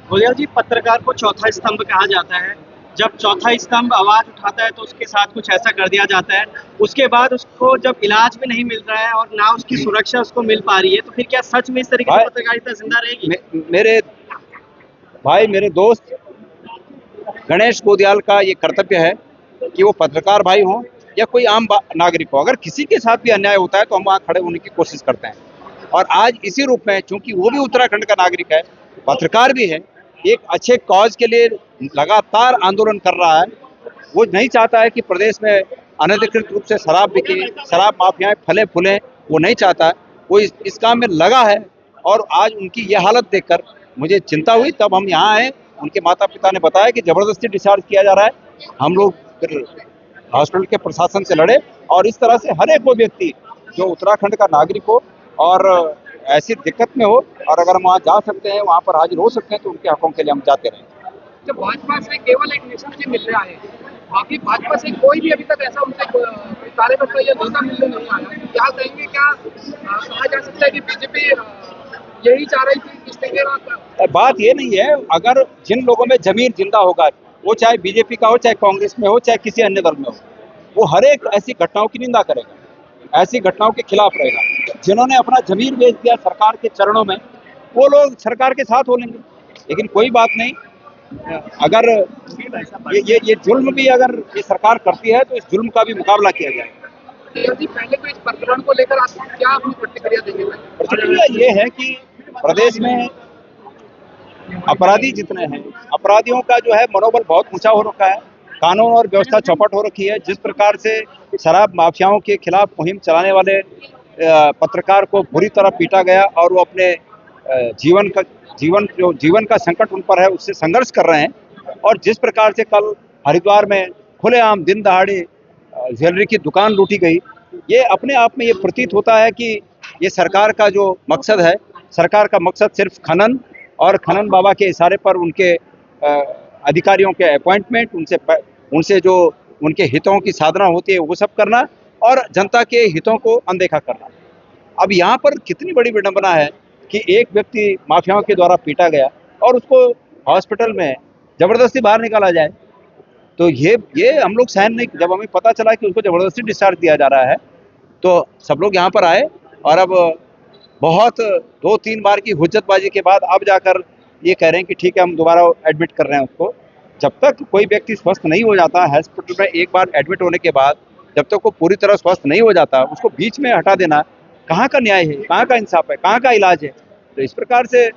गोयल जी, पत्रकार को चौथा स्तंभ कहा जाता है। जब चौथा स्तंभ आवाज उठाता है तो उसके साथ कुछ ऐसा कर दिया जाता है। उसके बाद उसको जब इलाज भी नहीं मिल रहा है और ना उसकी सुरक्षा उसको मिल पा रही है, तो फिर क्या सच में इस तरीके से भाई पत्रकारिता जिंदा रहेगी? मेरे भाई मेरे दोस्त गणेश गोदियाल का ये कर्तव्य है कि वो पत्रकार भाई हों या कोई आम नागरिक हो, अगर किसी के साथ भी अन्याय होता है तो हम वहाँ खड़े होने की कोशिश करते हैं। और आज इसी रूप में, चूंकि वो भी उत्तराखंड का नागरिक है, पत्रकार भी है, एक अच्छे कॉज के लिए लगातार आंदोलन कर रहा है। वो नहीं चाहता है कि प्रदेश में अनधिकृत रूप से शराब बिके, शराब माफियाएं फले फूलें, वो नहीं चाहता है। वो इस काम में लगा है। और आज उनकी यह हालत देखकर मुझे चिंता हुई, तब हम यहाँ आए। उनके माता पिता ने बताया कि जबरदस्ती डिस्चार्ज किया जा रहा है। हम लोग फिर हॉस्पिटल के प्रशासन से लड़े, और इस तरह से हर एक वो व्यक्ति जो उत्तराखंड का नागरिक हो और ऐसी दिक्कत में हो, और अगर हम वहाँ जा सकते हैं, वहाँ पर हाजिर हो सकते हैं, तो उनके हकों के लिए हम जाते रहें। तो भाजपा से केवल एक निशान जी मिल रहा है, बाकी भाजपा से कोई भी अभी तक ऐसा उनसे कार्यकर्ता या नेता मिलने नहीं आया। क्या कहेंगे, क्या कहा जा सकता है कि बीजेपी यही चाह रही थी इस तरीके का? बात ये नहीं है, अगर जिन लोगों में जमीर जिंदा होगा, वो चाहे बीजेपी का हो, चाहे कांग्रेस में हो, चाहे किसी अन्य दल में हो, वो हर एक ऐसी घटनाओं की निंदा करेगा, ऐसी घटनाओं के खिलाफ रहेगा। जिन्होंने अपना जमीर बेच दिया सरकार के चरणों में, वो लोग सरकार के साथ हो लेंगे। लेकिन कोई बात नहीं, अगर ये जुल्म भी अगर ये सरकार करती है तो इस जुल्म का भी मुकाबला किया जाएगा। जी, पहले तो इस प्रकरण को लेकर आप क्या अपनी प्रतिक्रिया देंगे? प्रतिक्रिया ये है कि प्रदेश में अपराधी जितने हैं, अपराधियों का जो है मनोबल बहुत ऊंचा हो रखा है। कानून और व्यवस्था चौपट हो रखी है। जिस प्रकार से शराब माफियाओं के खिलाफ मुहिम चलाने वाले पत्रकार को बुरी तरह पीटा गया, और वो अपने जीवन का संकट उन पर है, उससे संघर्ष कर रहे हैं। और जिस प्रकार से कल हरिद्वार में खुलेआम दिन दहाड़े ज्वेलरी की दुकान लूटी गई, ये अपने आप में ये प्रतीत होता है कि ये सरकार का जो मकसद है, सरकार का मकसद सिर्फ खनन और खनन बाबा के इशारे पर उनके अधिकारियों के अपॉइंटमेंट, उनसे जो उनके हितों की साधना होती है वो सब करना, और जनता के हितों को अनदेखा करना। अब यहाँ पर कितनी बड़ी विडंबना है कि एक व्यक्ति माफियाओं के द्वारा पीटा गया और उसको हॉस्पिटल में जबरदस्ती बाहर निकाला जाए। तो ये हम लोग सहन नहीं। जब हमें पता चला कि उसको जबरदस्ती डिस्चार्ज दिया जा रहा है, तो सब लोग यहाँ पर आए, और अब बहुत 2-3 बार की हुज्जतबाजी के बाद अब जाकर ये कह रहे हैं कि ठीक है, हम दोबारा एडमिट कर रहे हैं उसको। जब तक कोई व्यक्ति स्वस्थ नहीं हो जाता हॉस्पिटल में, एक बार एडमिट होने के बाद जब तक वो पूरी तरह स्वस्थ नहीं हो जाता, उसको बीच में हटा देना कहाँ का न्याय है, कहाँ का इंसाफ है, कहाँ का इलाज है? तो इस प्रकार से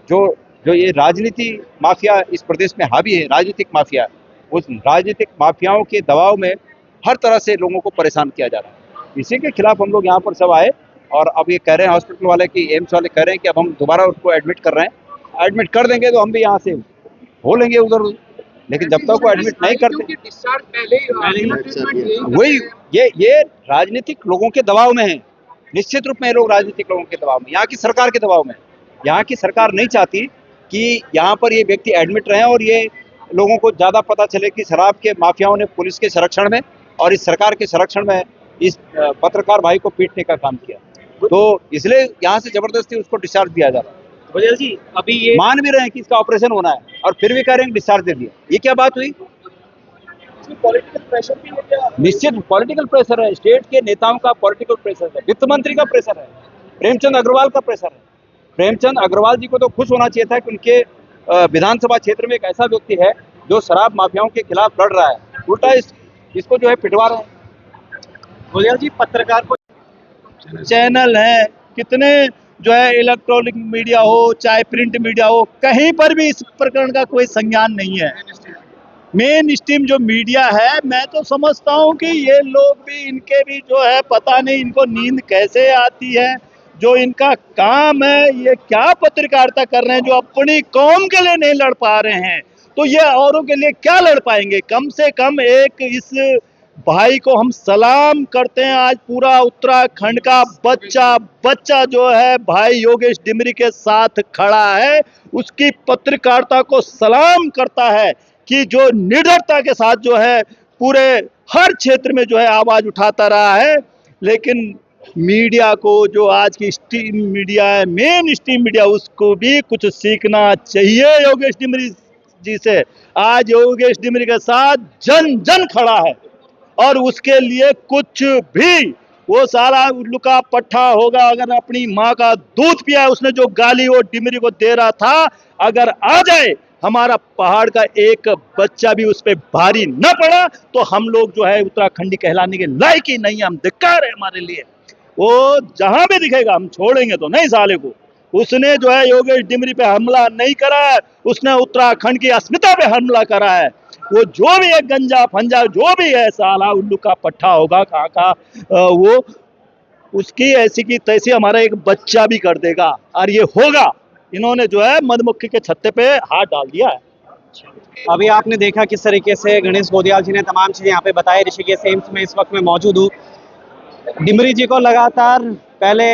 जो जो ये राजनीति माफिया इस प्रदेश में हावी है, राजनीतिक माफिया, उस राजनीतिक माफियाओं के दबाव में हर तरह से लोगों को परेशान किया जा रहा है। इसी के खिलाफ हम लोग यहाँ पर सब आए, और अब ये कह रहे हैं हॉस्पिटल वाले की, एम्स वाले कह रहे हैं कि अब हम दोबारा उसको एडमिट कर रहे हैं। एडमिट कर देंगे तो हम भी यहाँ से हो लेंगे उधर, लेकिन जब तक वो एडमिट नहीं करते, डिस्चार्ज पहले वही ये राजनीतिक लोगों के दबाव में है। निश्चित रूप में ये लोग राजनीतिक लोगों के दबाव में, यहाँ की सरकार के दबाव में। यहाँ की सरकार नहीं चाहती कि यहाँ पर ये व्यक्ति एडमिट रहे और ये लोगों को ज्यादा पता चले कि शराब के माफियाओं ने पुलिस के संरक्षण में और इस सरकार के संरक्षण में इस पत्रकार भाई को पीटने का काम किया। तो इसलिए यहाँ से जबरदस्ती उसको डिस्चार्ज दिया जा रहा है। गोयल जी, अभी ये मान भी रहे हैं कि इसका ऑपरेशन होना है, और फिर भी कह रहे हैं डिस्चार्ज दे दिया। ये क्या बात हुई? पॉलिटिकल प्रेशर भी है क्या? निश्चित पॉलिटिकल प्रेशर है, स्टेट के नेताओं का पॉलिटिकल प्रेशर है, वित्त मंत्री का प्रेशर है, प्रेमचंद अग्रवाल का प्रेशर है। प्रेमचंद अग्रवाल जी को तो खुश होना चाहिए था कि उनके विधानसभा क्षेत्र में एक ऐसा व्यक्ति है जो शराब माफियाओं के खिलाफ लड़ रहा है, उल्टा इसको जो है पिटवा रहे हैं। गोयल जी, पत्रकार को चैनल है, कितने जो है इलेक्ट्रॉनिक मीडिया हो चाहे प्रिंट मीडिया हो, कहीं पर भी इस प्रकरण का कोई संज्ञान नहीं है। मेन स्ट्रीम जो मीडिया है, मैं तो समझता हूं कि ये लोग भी, इनके भी जो है पता नहीं इनको नींद कैसे आती है। जो इनका काम है, ये क्या पत्रकारिता कर रहे हैं जो अपनी कौम के लिए नहीं लड़ पा रहे हैं, तो ये औरों के लिए क्या लड़ पाएंगे? कम से कम एक इस भाई को हम सलाम करते हैं। आज पूरा उत्तराखंड का बच्चा बच्चा जो है भाई योगेश डिमरी के साथ खड़ा है, उसकी पत्रकारिता को सलाम करता है कि जो निडरता के साथ जो है पूरे हर क्षेत्र में जो है आवाज उठाता रहा है। लेकिन मीडिया को, जो आज की स्ट्रीम मीडिया है, मेन स्ट्रीम मीडिया, उसको भी कुछ सीखना चाहिए योगेश डिमरी जी से। आज योगेश डिमरी के साथ जन जन खड़ा है और उसके लिए कुछ भी, वो सारा उल्लू का पट्टा होगा। अगर अपनी माँ का दूध पिया है, उसने जो गाली वो डिमरी को दे रहा था, अगर आ जाए, हमारा पहाड़ का एक बच्चा भी उस पर भारी न पड़ा, तो हम लोग जो है उत्तराखंडी कहलाने के लायक ही नहीं है। हम धिक्कार है हमारे लिए। वो जहां भी दिखेगा हम छोड़ेंगे तो नहीं साले को। उसने जो है योगेश डिमरी पे हमला नहीं करा है, उसने उत्तराखंड की अस्मिता पे हमला करा है। वो जो भी है गंजा फंजा जो भी है, साला उल्लू का पट्टा होगा कहाँ का, वो उसकी ऐसी की तैसी हमारा एक बच्चा भी कर देगा। और ये होगा। इन्होंने जो है मधुमक्खी के छत्ते पे हाथ डाल दिया है। अभी आपने देखा किस तरीके से गणेश गोदियाल जी ने तमाम चीज़ें यहाँ पे बताई। ऋषिकेश एम्स में इस वक्त मैं मौजूद हूँ। डिमरी जी को लगातार पहले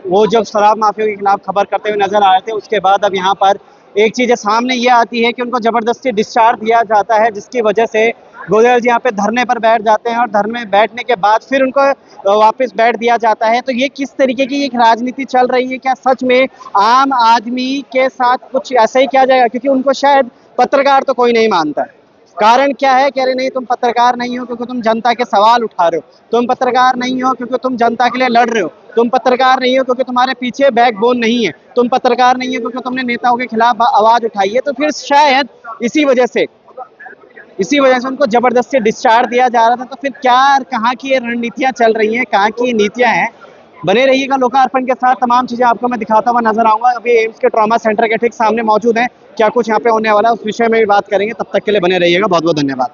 वो जब शराब माफिया के खिलाफ खबर करते हुए नजर आ रहे थे, उसके बाद अब यहाँ पर एक चीज़ सामने ये आती है कि उनको ज़बरदस्ती डिस्चार्ज दिया जाता है, जिसकी वजह से गोदियाल जी यहाँ पे धरने पर बैठ जाते हैं और धरने में बैठने के बाद फिर उनको वापस बैठ दिया जाता है। तो ये किस तरीके की एक राजनीति चल रही है? क्या सच में आम आदमी के साथ कुछ ऐसा ही किया जाएगा? क्योंकि उनको शायद पत्रकार तो कोई नहीं मानता है। कारण क्या है? कह रहे नहीं, तुम पत्रकार नहीं हो क्योंकि तुम जनता के सवाल उठा रहे हो, तुम पत्रकार नहीं हो क्योंकि तुम जनता के लिए लड़ रहे हो, तुम पत्रकार नहीं हो क्योंकि तुम्हारे पीछे बैकबोन नहीं है, तुम पत्रकार नहीं हो क्योंकि तुमने नेताओं के खिलाफ आवाज उठाई है। तो फिर शायद इसी वजह से उनको जबरदस्ती डिस्चार्ज दिया जा रहा था। तो फिर क्या कहाँ की ये रणनीतियां चल रही हैं, कहाँ की नीतियां हैं? बने रहिएगा लोकार्पण के साथ, तमाम चीजें आपको मैं दिखाता हुआ नजर आऊंगा। अभी एम्स के ट्रॉमा सेंटर के ठीक सामने मौजूद है, क्या कुछ यहाँ पे होने वाला है उस विषय में भी बात करेंगे। तब तक के लिए बने रहिएगा, बहुत बहुत धन्यवाद।